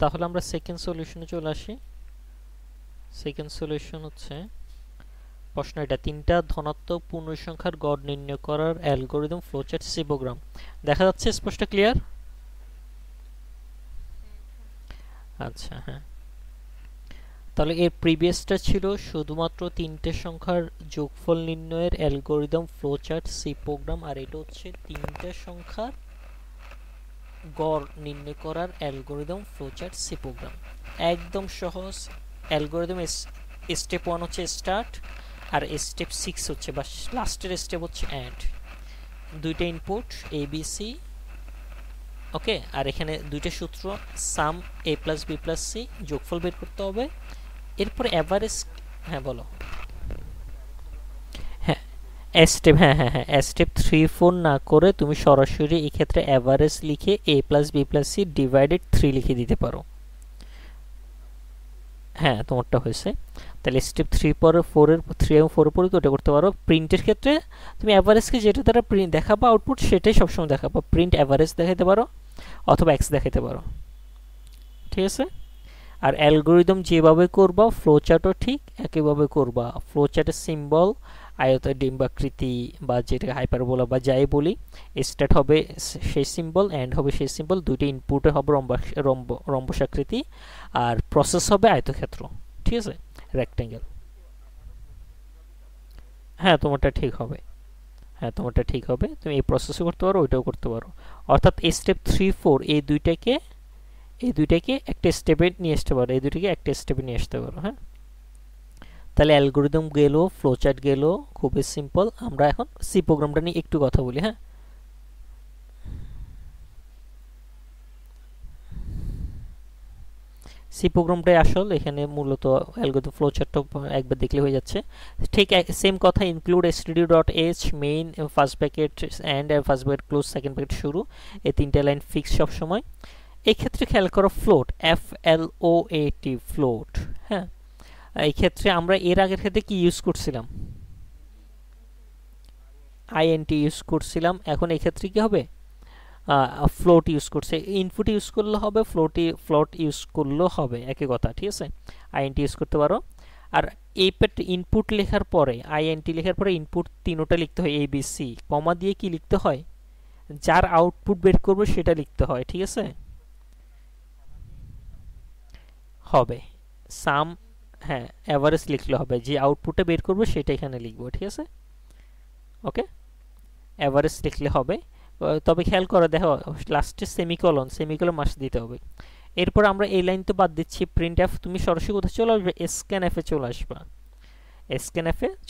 তাহলে আমরা সেকেন্ড সলিউশনে চলে আসি। সেকেন্ড সলিউশন হচ্ছে প্রশ্ন এটা, তিনটা ধনাত্মক পূর্ণসংখ্যার গড় নির্ণয় করার অ্যালগরিদম ফ্লোচার্ট সি প্রোগ্রাম। দেখা যাচ্ছে স্পষ্ট, ক্লিয়ার? আচ্ছা, হ্যাঁ। তাহলে এর প্রিভিয়াসটা ছিল শুধুমাত্র তিনটে সংখ্যার যোগফল নির্ণয়ের অ্যালগরিদম ফ্লোচার্ট সি প্রোগ্রাম, আর এটা হচ্ছে তিনটে সংখ্যার গড় নির্ণয় করার অ্যালগরিদম ফ্লোচার্ট সি প্রোগ্রাম। একদম সহজ অ্যালগরিদম। স্টেপ 1 হচ্ছে স্টার্ট, আর স্টেপ 6 হচ্ছে বা লাস্টের স্টেপ হচ্ছে অ্যাড। দুইটা ইনপুট এ বি সি, ওকে। আর এখানে দুইটা সূত্র, সাম এ প্লাস বি প্লাস সি, যোগফল বের করতে হবে। এরপর এভারেজ, হ্যাঁ বলো। হ্যাঁ স্টেপ, হ্যাঁ হ্যাঁ হ্যাঁ, স্টেপ 3 4 না করে তুমি সরাসরি এই ক্ষেত্রে এভারেজ লিখে a plus B plus C divided 3 লিখে দিতে পারো। হ্যাঁ তোমারটা হয়েছে। তাহলে স্টেপ 3 পরে 4 এর 3 এবং 4 এর পরে ওটা করতে পারো। প্রিন্টের ক্ষেত্রে তুমি এভারেজকে যেটা দ্বারা প্রিন্ট দেখাবা আউটপুট সেটাই সবসময় দেখাবা। প্রিন্ট এভারেজ দেখাতে পারো অথবা এক্স দেখাতে পারো, ঠিক আছে? আর অ্যালগরিদম যেভাবে করবা ফ্লোচার্টও ঠিক একইভাবে করবা। ফ্লোচার্টের সিম্বল আয়ত ডিম্বাকৃতি বা যেটাকে হাইপারবোলা বা যাই বলি, স্টার্ট হবে সেই সিম্বল, এন্ড হবে সেই সিম্বল, দুইটা ইনপুটে হবে রম্বসাকৃতি, আর প্রসেস হবে আয়তক্ষেত্র, ঠিক আছে, রেক্টেঙ্গেল। হ্যাঁ তোমারটা ঠিক হবে, হ্যাঁ তোমারটা ঠিক হবে। তুমি এই প্রসেসও করতে পারো, ওইটাও করতে পারো। অর্থাৎ স্টেপ 3 4 এই দুইটাকে একটা স্টেপে নিয়ে আসতে পারো, এই দুইটাকে একটা স্টেপে নিয়ে আসতে পারো। হ্যাঁ, তাহলে অ্যালগরিদম গেল, ফ্লোচার্ট গেল, খুবই সিম্পল। আমরা এখন সি প্রোগ্রামটা নিয়ে একটু কথা বলি। হ্যাঁ, সি প্রোগ্রামটাই আসল। এখানে মূলত অ্যালগরিদম ফ্লোচার্টটা একবার দেখলে হয়ে যাচ্ছে। ঠিক সেম কথা, include std.h main first bracket end first bracket close second bracket শুরু, এই তিনটা লাইন ফিক্স সব সময়। এই ক্ষেত্রে খেয়াল করো ফ্লোট, FLOAT ফ্লোট। হ্যাঁ, এই ক্ষেত্রে আমরা এর আগের ক্ষেত্রে কি ইউজ করছিলাম? INT ইউজ করছিলাম। এখন এই ক্ষেত্রে কি হবে? ফ্লোট ইউজ করছে। ইনপুট ইউজ করলে হবে, ফ্লোট ইউজ করলেও হবে, একই কথা, ঠিক আছে? INT ইউজ করতে পারো। আর এই ইনপুট লেখার পরে, INT লেখার পরে ইনপুট তিনোটা লিখতে হয় ABC, কমা দিয়ে কি লিখতে হয়? যার আউটপুট বের করবে সেটা লিখতে হয়, ঠিক আছে? হবে সাম, হ্যাঁ এভারেজ লিখলে হবে, যে আউটপুটটা বের করবে সেটা এখানে লিখবো, ঠিক আছে? ওকে, এভারেজ লিখলে হবে। তবে খেয়াল করো, দেখো লাস্টে সেমিকলন মাস দিতে হবে। এরপর আমরা এই লাইন তো বাদ দিচ্ছি। প্রিন্ট এফ, তুমি সরাসরি কোথায় চলে আসবে? স্ক্যান এফে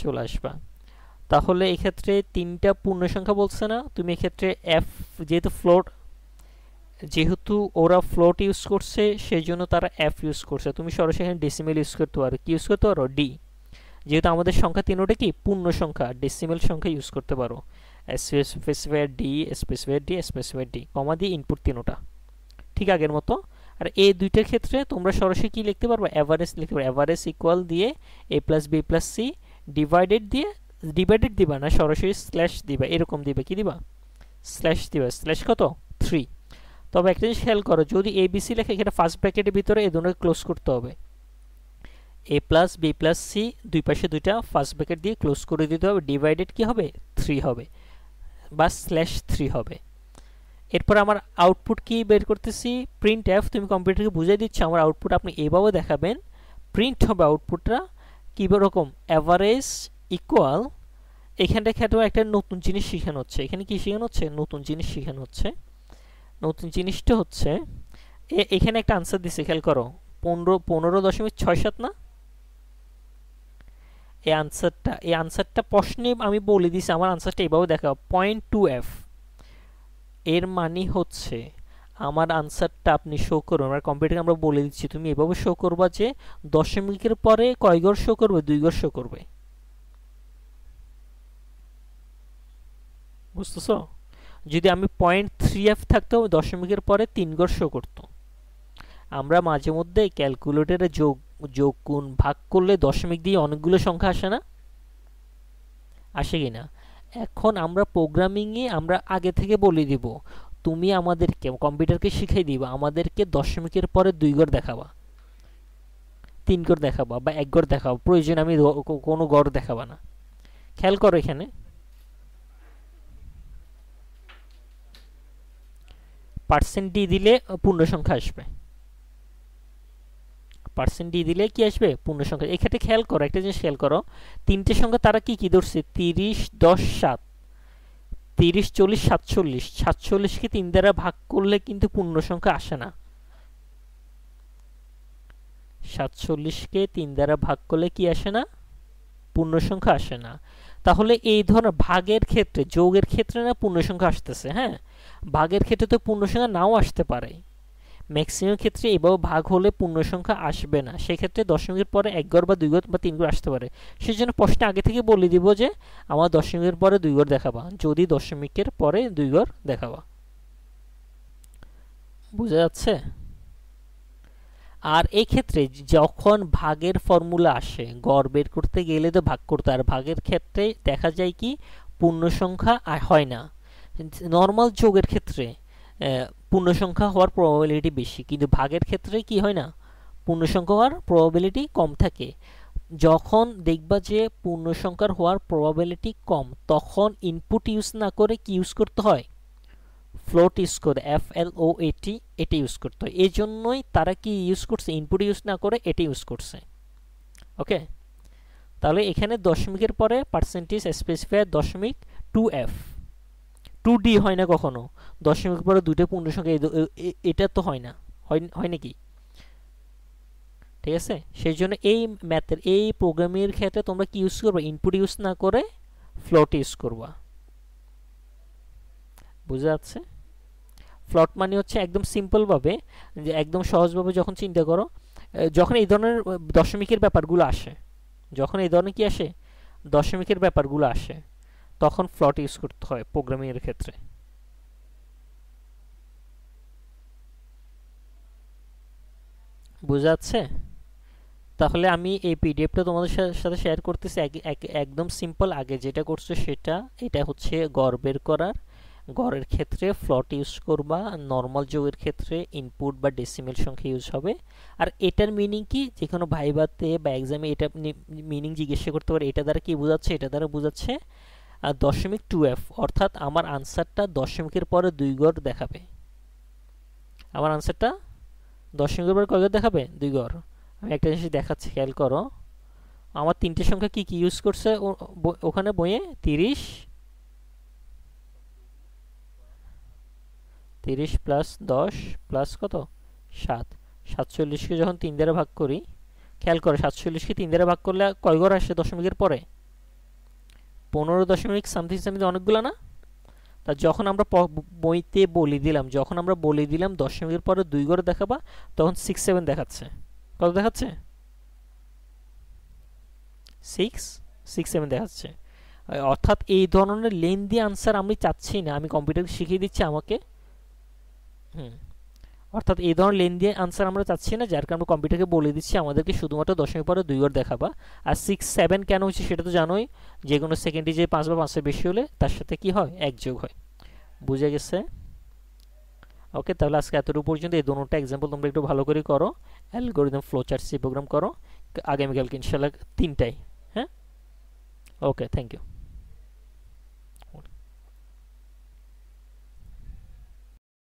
চলে আসবা। তাহলে এই ক্ষেত্রে তিনটা পূর্ণ সংখ্যা বলছে না, তুমি এক্ষেত্রে এফ, যেহেতু ওরা ফ্লোট ইউজ করছে সেই জন্য তারা এফ ইউজ করছে, তুমি সরাসরি এখানে ডেসিমেল ইউজ করতে পারো। কি ইউজ করতে পারো? ডি। যেহেতু আমাদের সংখ্যা তিনোটা কি পূর্ণ সংখ্যা, ডেসিমেল সংখ্যা ইউজ করতে পারো। স্পেসিফায়ার ডি, কমা দিয়ে ইনপুট তিনোটা ঠিক আগের মতো। আর এই দুইটার ক্ষেত্রে তোমরা সরাসরি কি লিখতে পারবে? এভারেজ লিখতে পারবে। এভারেজ ইকুয়াল দিয়ে a plus B plus C divided দিবা না, সরাসরি স্ল্যাশ দিবা। এরকম দিবা, কি দিবা? স্ল্যাশ দিবা। স্ল্যাশ কত? 3। তবে একটা জিনিস খেয়াল করো, যদি ABC লেখা, এখানে ফার্স্ট ব্র্যাকেটের ভিতরে এই দুটোকে ক্লোজ করতে হবে। a plus B plus C দুই পাশে দুইটা ফার্স্ট ব্র্যাকেট দিয়ে ক্লোজ করে দিতে হবে। ডিভাইডেড কি হবে? 3 হবে বা স্ল্যাশ 3 হবে। এরপর আমার আউটপুট কি বের করতেছি? Print F. তুমি কম্পিউটারকে বুঝিয়ে দিচ্ছ আমার আউটপুট আপনি এভাবে দেখাবেন। প্রিন্ট হবে আউটপুটটা কি রকম? এভারেজ ইকুয়াল, এখানটা খেতে একটা নতুন জিনিস শেখানো হচ্ছে। এখানে কি শেখানো হচ্ছে? নতুন জিনিস শেখানো হচ্ছে। নতুন জিনিসটা হচ্ছে এখানে একটা আনসার দিছে, খেয়াল করো, 15.67 না? এই আনসারটা প্রশ্নে আমি বলে দিছি, আমার আনসারটা এইভাবে দেখাও, 0.2f। এর মানে হচ্ছে আমার আনসারটা আপনি শো করবেন, আমার কম্পিউটারে আমরা বলে দিচ্ছি, তুমি এভাবে শো করবা যে দশমিকের পরে কয় ঘর শো করবে? 2 ঘর শো করবে। বুঝতেছো? যদি আমি 0.3f থাকতো, দশমিকের পরে 3 ঘর শো করতো। আমরা মাঝে মধ্যে ক্যালকুলেটরে যোগ গুণ ভাগ করলে দশমিক দিয়ে অনেকগুলো সংখ্যা আসে না? আসে কিনা? এখন আমরা প্রোগ্রামিং এ আমরা আগে থেকে বলে দিব তুমি আমাদেরকে কম্পিউটারকে শিখাই দিবা আমাদেরকে দশমিকের পরে 2 ঘর দেখাবা, 3 ঘর দেখাবা বা 1 ঘর দেখাবা, প্রয়োজন আমি কোনো ঘর দেখাবা না। খেয়াল করো এখানে পার্সেন্ট ডি দিলে পূর্ণ সংখ্যা আসবে, পার্সেন্ট ডি দিলে কি আসবে? পূর্ণ সংখ্যা। এক্ষেত্রে খেয়াল করো একটা জিনিস, খেয়াল করো তিনটে সংখ্যা তারা কি কি ধরছে? 30, 10, 7, 30, 40, 47। 47কে 3 দ্বারা ভাগ করলে কিন্তু পূর্ণ সংখ্যা আসে না। 47কে 3 দ্বারা ভাগ করলে কি আসে না? পূর্ণ সংখ্যা আসে না। তাহলে এই ধরনের ভাগের ক্ষেত্রে, যোগের ক্ষেত্রে না পূর্ণ সংখ্যা আসতেছে, হ্যাঁ, ভাগের ক্ষেত্রে তো পূর্ণ সংখ্যা নাও আসতে পারে। ম্যাক্সিমাম ক্ষেত্রে এভাবে ভাগ হলে পূর্ণ সংখ্যা আসবে না, সেক্ষেত্রে দশমিকের পরে 1 ঘর বা 2 ঘর বা 3 ঘর আসতে পারে। সেজন্য প্রশ্নে আগে থেকে বলে দিব যে আমার দশমিকের পরে 2 ঘর দেখাবা, যদি দশমিকের পরে 2 ঘর দেখাবা। বুঝা যাচ্ছে? আর এই ক্ষেত্রে যখন ভাগের ফর্মুলা আসে, গড় বের করতে গেলে তো ভাগ করতে, আর ভাগের ক্ষেত্রে দেখা যায় কি পূর্ণ সংখ্যা হয় না। নর্মাল যোগের ক্ষেত্রে পূর্ণ সংখ্যা হওয়ার প্রবাবিলিটি বেশি, কিন্তু ভাগের ক্ষেত্রে কি হয় না? পূর্ণ সংখ্যা হওয়ার প্রবাবিলিটি কম থাকে। যখন দেখবা যে পূর্ণ সংখ্যার হওয়ার প্রবাবিলিটি কম, তখন ইনপুট ইউজ না করে কি ইউজ করতে হয়? ফ্লোট ইউজ করে, FLOAT, এটা ইউজ করতে হয়। এই জন্যই তারা কি ইউজ করছে? ইনপুট ইউজ না করে এটা ইউজ করছে। ওকে, তাহলে এখানে দশমিকের পরে পার্সেন্টেজ স্পেসিফায়ার দশমিক 2f, 2d হয় না কখনো। দশমিকের পরে দুটো পূর্ণ সংখ্যা, এটা তো হয় না, হয় নাকি? ঠিক আছে, সেই জন্য এই ম্যাথের এই প্রোগ্রামের ক্ষেত্রে তোমরা কি ইউজ করবে? ইনপুট ইউজ না করে ফ্লোট ইউজ করবা। বুঝা যাচ্ছে? ফ্লোট মানে হচ্ছে একদম সিম্পল ভাবে, যে একদম সহজভাবে যখন চিন্তা করো, যখন এই ধরনের দশমিকের ব্যাপারগুলো আসে, যখন এই ধরনের কি আসে দশমিকের ব্যাপারগুলো আসে, তখন ফ্লোট ইউজ করতে হয় প্রোগ্রামিং এর ক্ষেত্রে। বুঝা যাচ্ছে? তাহলে আমি এই পিডিএফটা তোমাদের সাথে শেয়ার করতেছি, একদম সিম্পল। আগে যেটা করছো সেটা, এটা হচ্ছে গড় বের করার, গড়ের ক্ষেত্রে ফ্লোট ইউজ করবা, নর্মাল যোগের ক্ষেত্রে ইনপুট বা ডেসিমেল সংখ্যা ইউজ হবে। আর এটার মিনিং কি, যে কোনো ভাইভাতে বা এক্সামে এটা মিনিং জিজ্ঞাসা করতে পারে, এটা দ্বারা কি বোঝাচ্ছে? এটা দ্বারা বোঝাচ্ছে দশমিক 2f, অর্থাৎ আমার আনসারটা দশমিকের পরে 2 ঘর দেখাবে। আমার আনসারটা দশমিকের পরে কয় ঘর দেখাবে? 2 ঘর। আমি একটা জিনিস দেখাচ্ছি, খেয়াল করো। আমার তিনটে সংখ্যা কি কি ইউজ করছে ওখানে বইয়ে? 30 প্লাস 10 প্লাস কত? 7। 47কে যখন 3 দ্বারা ভাগ করি, খেয়াল করো 47কে 3 দ্বারা ভাগ করলে কয় ঘর আসে দশমিকের পরে? 15 দশমিক সামথিং সামথিং, অনেকগুলো না? তা যখন আমরা বইতে বলে দিলাম, যখন আমরা বলে দিলাম দশমিকের পরে 2 ঘর দেখাবা, তখন 6, 7 দেখাচ্ছে। কত দেখাচ্ছে? 6, 7 দেখাচ্ছে। অর্থাৎ এই ধরনের লেন্দি আনসার আমি চাচ্ছি না, আমি কম্পিউটার শিখিয়ে দিচ্ছি আমাকে। অর্থাৎ এই ধরনের লেন্দি আনসার আমরা চাচ্ছি না, যার কারণে কম্পিউটারকে বলে দিচ্ছি আমাদেরকে শুধুমাত্র দশমিক পরে 2 ঘর দেখাবা। আর 6, 7 কেন হচ্ছে সেটা তো জানোই, যে কোনো সেকেন্ডে যে 5 বা 5 এর বেশি হলে তার সাথে কি হয়? 1 যোগ হয়। বুঝে গেছে? ওকে, তাহলে আজকে এতটুকু পর্যন্ত। এই দুটোটা এক্সাম্পল তোমরা একটু ভালো করে করো, অ্যালগরিদম ফ্লোচার্ট সি প্রোগ্রাম করো। আগামীকালকে ইনশাআল্লাহ 3টায়। হ্যাঁ, ওকে, থ্যাংক ইউ।